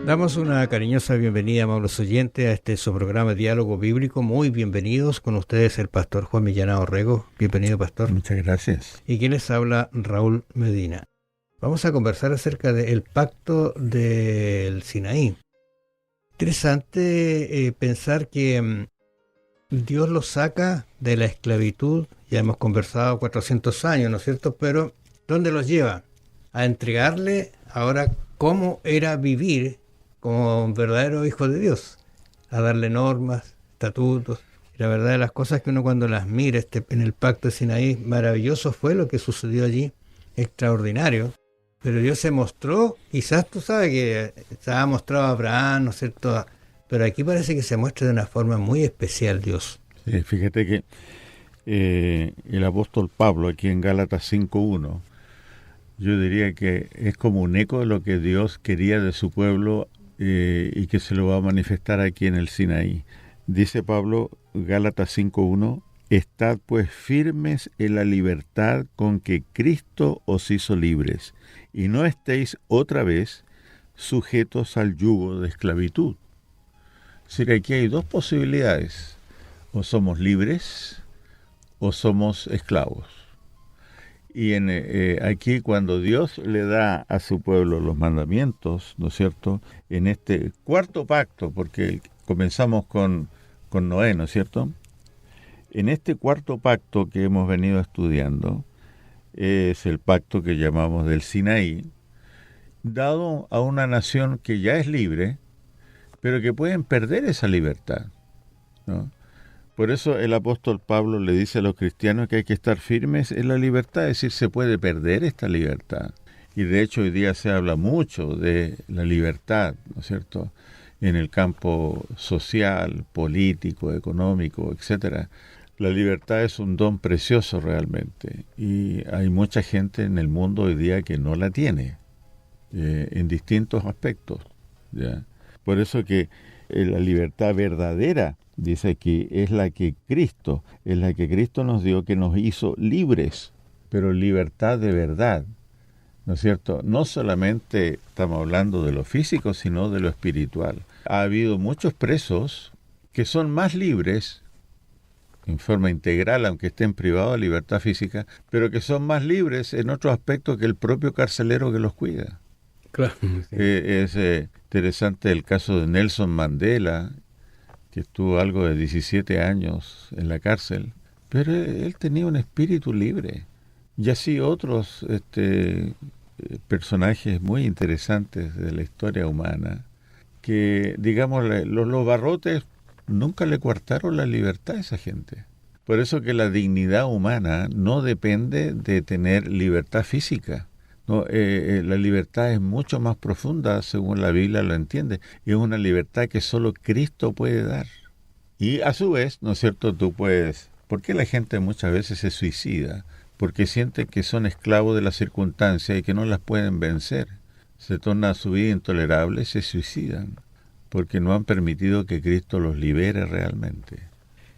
Damos una cariñosa bienvenida, amables oyentes, a este su programa Diálogo Bíblico. Muy bienvenidos. Con ustedes el pastor Juan Millán Orrego. Bienvenido, pastor. Muchas gracias. Y quien les habla, Raúl Medina. Vamos a conversar acerca del pacto del Sinaí. Interesante pensar que Dios los saca de la esclavitud. Ya hemos conversado 400 años, ¿no es cierto? Pero ¿dónde los lleva? A entregarle ahora cómo era vivir como un verdadero hijo de Dios, a darle normas, estatutos. Y la verdad de las cosas que uno cuando las mira en el pacto de Sinaí, maravilloso fue lo que sucedió allí, extraordinario. Pero Dios se mostró, quizás tú sabes que se ha mostrado a Abraham, ¿no es cierto? Pero aquí parece que se muestra de una forma muy especial Dios. Sí, fíjate que el apóstol Pablo, aquí en Gálatas 5:1, yo diría que es como un eco de lo que Dios quería de su pueblo y que se lo va a manifestar aquí en el Sinaí. Dice Pablo, Gálatas 5:1, estad pues firmes en la libertad con que Cristo os hizo libres, y no estéis otra vez sujetos al yugo de esclavitud. Es decir, aquí hay dos posibilidades, o somos libres o somos esclavos. Y aquí cuando Dios le da a su pueblo los mandamientos, ¿no es cierto?, en este cuarto pacto, porque comenzamos con Noé, ¿no es cierto?, en este cuarto pacto que hemos venido estudiando, es el pacto que llamamos del Sinaí, dado a una nación que ya es libre, pero que pueden perder esa libertad, ¿no? Por eso el apóstol Pablo le dice a los cristianos que hay que estar firmes en la libertad, es decir, se puede perder esta libertad. Y de hecho hoy día se habla mucho de la libertad, ¿no es cierto?, en el campo social, político, económico, etcétera. La libertad es un don precioso realmente, y hay mucha gente en el mundo hoy día que no la tiene, en distintos aspectos, ¿ya? Por eso que la libertad verdadera, dice aquí, es la que Cristo nos dio, que nos hizo libres, pero libertad de verdad, ¿no es cierto? No solamente estamos hablando de lo físico, sino de lo espiritual. Ha habido muchos presos que son más libres en forma integral, aunque estén privados de libertad física, pero que son más libres en otros aspectos que el propio carcelero que los cuida. Claro. Sí. Es interesante el caso de Nelson Mandela, que estuvo algo de 17 años en la cárcel, pero él tenía un espíritu libre. Y así otros personajes muy interesantes de la historia humana, que, digamos, los barrotes nunca le coartaron la libertad a esa gente. Por eso que la dignidad humana no depende de tener libertad física. No, la libertad es mucho más profunda, según la Biblia lo entiende, y es una libertad que solo Cristo puede dar. Y a su vez, ¿no es cierto?, tú puedes... ¿Por qué la gente muchas veces se suicida? Porque siente que son esclavos de las circunstancias y que no las pueden vencer. Se torna su vida intolerable y se suicidan, porque no han permitido que Cristo los libere realmente.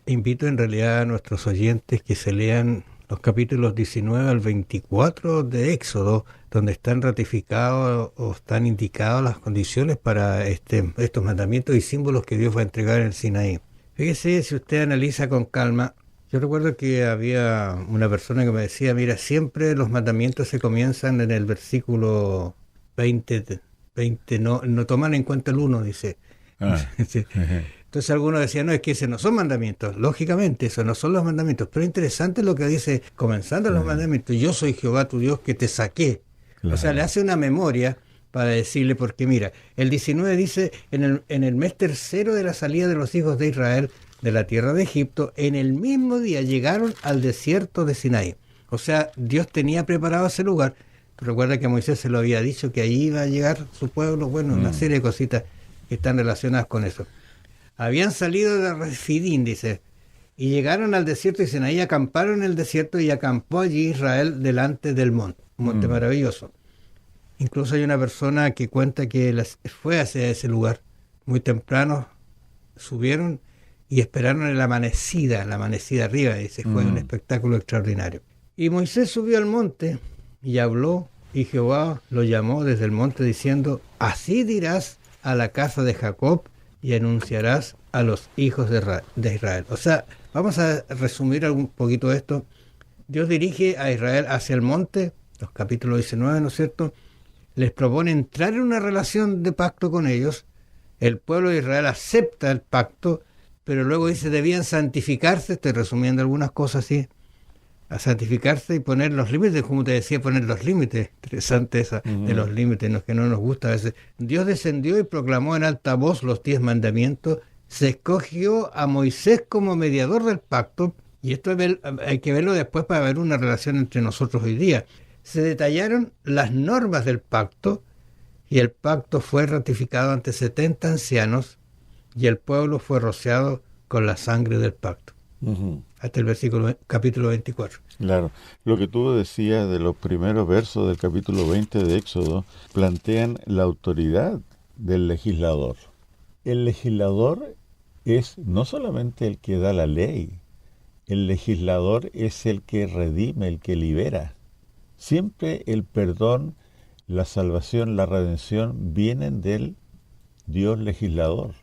Invito en realidad a nuestros oyentes que se lean los capítulos 19 al 24 de Éxodo, donde están ratificados o están indicadas las condiciones para estos mandamientos y símbolos que Dios va a entregar en el Sinaí. Fíjese, si usted analiza con calma, yo recuerdo que había una persona que me decía, mira, siempre los mandamientos se comienzan en el versículo 20 no toman en cuenta el 1, dice. Sí. Entonces algunos decían, no, es que esos no son mandamientos. Lógicamente, esos no son los mandamientos. Pero interesante lo que dice, comenzando los mandamientos, yo soy Jehová tu Dios que te saqué. Claro. O sea, le hace una memoria para decirle, porque mira, el 19 dice, en el mes tercero de la salida de los hijos de Israel de la tierra de Egipto, en el mismo día llegaron al desierto de Sinaí. O sea, Dios tenía preparado ese lugar. Recuerda que a Moisés se lo había dicho que allí iba a llegar su pueblo, bueno, una serie de cositas que están relacionadas con eso. Habían salido de Refidín, dice, y llegaron al desierto de Sinaí, acamparon en el desierto y acampó allí Israel delante del monte, un monte maravilloso. Incluso hay una persona que cuenta que fue hacia ese lugar muy temprano, subieron y esperaron la amanecida arriba, dice, fue un espectáculo extraordinario. Y Moisés subió al monte y habló, y Jehová lo llamó desde el monte diciendo, así dirás a la casa de Jacob y anunciarás a los hijos de Israel. O sea, vamos a resumir un poquito esto. Dios dirige a Israel hacia el monte, los capítulos 19, ¿no es cierto? Les propone entrar en una relación de pacto con ellos. El pueblo de Israel acepta el pacto, pero luego dice debían santificarse, estoy resumiendo algunas cosas así, a santificarse y poner los límites, como te decía, poner los límites. Interesante esa de los límites, ¿no? Que no nos gusta a veces. Dios descendió y proclamó en alta voz los 10 mandamientos, se escogió a Moisés como mediador del pacto, y esto hay que verlo después para ver una relación entre nosotros hoy día. Se detallaron las normas del pacto, y el pacto fue ratificado ante 70 ancianos, y el pueblo fue rociado con la sangre del pacto. Hasta el capítulo 24. Claro, lo que tú decías de los primeros versos del capítulo 20 de Éxodo plantean la autoridad del legislador. El legislador es no solamente el que da la ley, el legislador es el que redime, el que libera. Siempre el perdón, la salvación, la redención vienen del Dios legislador.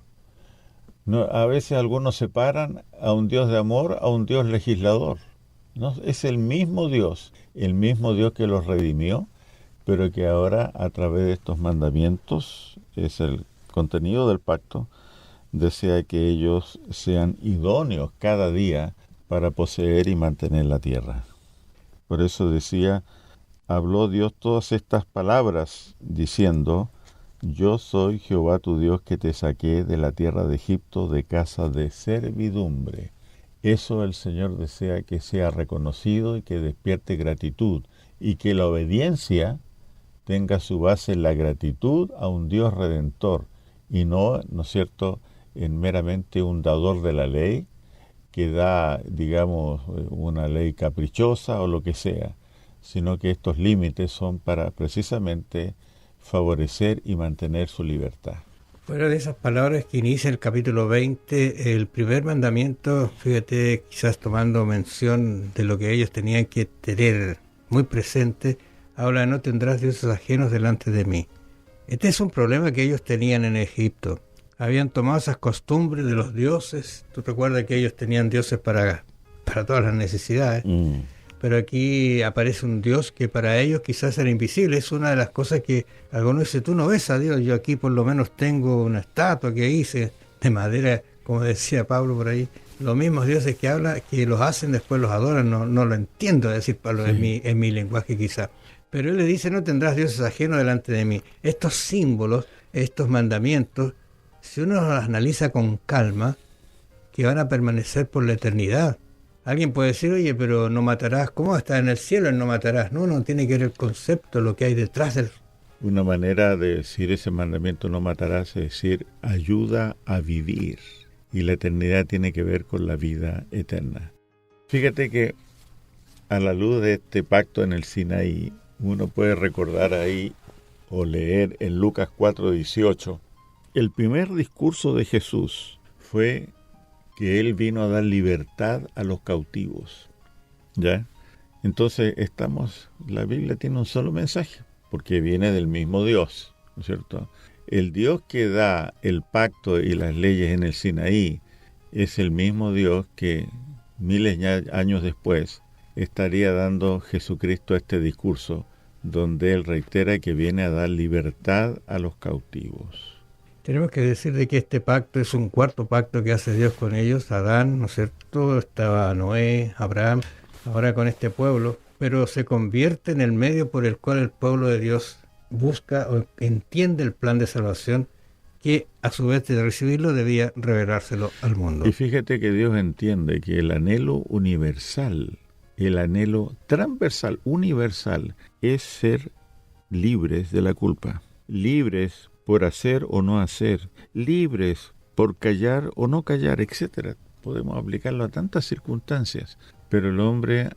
No, a veces algunos separan a un Dios de amor a un Dios legislador. No, es el mismo Dios que los redimió, pero que ahora a través de estos mandamientos, es el contenido del pacto, desea que ellos sean idóneos cada día para poseer y mantener la tierra. Por eso decía, habló Dios todas estas palabras diciendo: yo soy Jehová tu Dios que te saqué de la tierra de Egipto, de casa de servidumbre. Eso el Señor desea que sea reconocido y que despierte gratitud, y que la obediencia tenga su base en la gratitud a un Dios redentor, y no es cierto, en meramente un dador de la ley, que da, digamos, una ley caprichosa o lo que sea, sino que estos límites son para precisamente favorecer y mantener su libertad. Fuera de esas palabras que inicia el capítulo 20, el primer mandamiento, fíjate, quizás tomando mención de lo que ellos tenían que tener muy presente, habla: no tendrás dioses ajenos delante de mí. Este es un problema que ellos tenían en Egipto. Habían tomado esas costumbres de los dioses. Tú recuerdas que ellos tenían dioses para todas las necesidades. Pero aquí aparece un Dios que para ellos quizás era invisible. Es una de las cosas que algunos dicen: tú no ves a Dios, yo aquí por lo menos tengo una estatua que hice de madera, como decía Pablo por ahí. Los mismos dioses que habla, que los hacen, después los adoran, no lo entiendo, es decir, Pablo, sí, en mi lenguaje quizás. Pero él le dice: no tendrás dioses ajenos delante de mí. Estos símbolos, estos mandamientos, si uno los analiza con calma, que van a permanecer por la eternidad. Alguien puede decir: oye, pero no matarás. ¿Cómo está en el cielo el no matarás? No tiene que ver el concepto, lo que hay detrás del... Una manera de decir ese mandamiento no matarás es decir, ayuda a vivir. Y la eternidad tiene que ver con la vida eterna. Fíjate que a la luz de este pacto en el Sinaí, uno puede recordar ahí o leer en Lucas 4:18, el primer discurso de Jesús fue que Él vino a dar libertad a los cautivos. ¿Ya? Entonces la Biblia tiene un solo mensaje, porque viene del mismo Dios, ¿no es cierto? El Dios que da el pacto y las leyes en el Sinaí es el mismo Dios que miles de años después estaría dando Jesucristo este discurso, donde Él reitera que viene a dar libertad a los cautivos. Tenemos que decir de que este pacto es un cuarto pacto que hace Dios con ellos. Adán, ¿no es cierto? Estaba Noé, Abraham, ahora con este pueblo, pero se convierte en el medio por el cual el pueblo de Dios busca o entiende el plan de salvación, que a su vez de recibirlo debía revelárselo al mundo. Y fíjate que Dios entiende que el anhelo universal, el anhelo transversal, universal, es ser libres de la culpa, libres por hacer o no hacer, libres por callar o no callar, etc. Podemos aplicarlo a tantas circunstancias, pero el hombre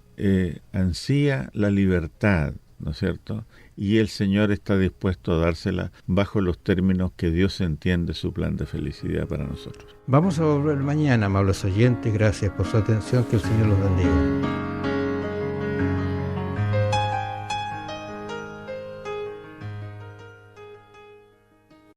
ansía la libertad, ¿no es cierto? Y el Señor está dispuesto a dársela bajo los términos que Dios entiende su plan de felicidad para nosotros. Vamos a volver mañana, amables oyentes. Gracias por su atención. Que el Señor los bendiga.